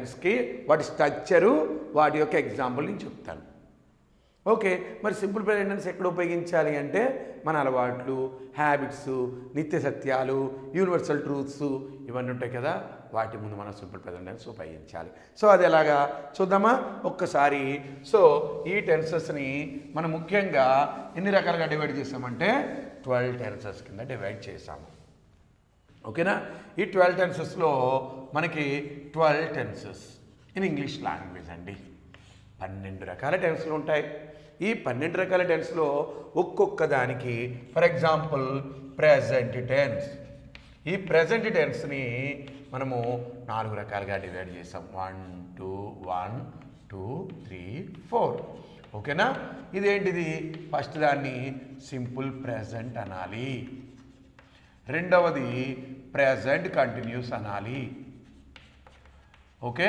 టెన్స్కి వాటి స్ట్రక్చరు వాటి యొక్క ఎగ్జాంపుల్ నేను చెప్తాను. ఓకే, మరి సింపుల్ ప్రెజెంట్ టెన్స్ ఎక్కడ ఉపయోగించాలి అంటే మన అలవాట్లు, హ్యాబిట్స్, నిత్య సత్యాలు, యూనివర్సల్ ట్రూత్స్ ఇవన్నీ ఉంటాయి కదా, వాటి ముందు మనం సింపుల్ ప్రెజెంట్ టెన్స్ ఉపయోగించాలి. సో అది ఎలాగా చూద్దామా ఒక్కసారి. సో ఈ టెన్సెస్ని మనం ముఖ్యంగా ఎన్ని రకాలుగా డివైడ్ చేసామంటే 12 టెన్సెస్ కింద డివైడ్ చేసాము. ఓకేనా, ఈ 12 టెన్సెస్లో మనకి 12 టెన్సెస్ ఇన్ ఇంగ్లీష్ లాంగ్వేజ్ అండి. 12 రకాల టెన్స్లు ఉంటాయి. ఈ 12 రకాల టెన్స్లో ఒక్కొక్క దానికి ఫర్ ఎగ్జాంపుల్ ప్రెజెంట్ టెన్స్. ఈ ప్రెజెంట్ టెన్స్ని మనము 4 రకాలుగా డివైడ్ చేసాం. 1 2 1 2 3 4. ఓకేనా, ఇదేంటిది? ఫస్ట్ దాన్ని సింపుల్ ప్రెజెంట్ అనాలి, రెండవది ప్రెజెంట్ కంటిన్యూస్ అనాలి. ఓకే.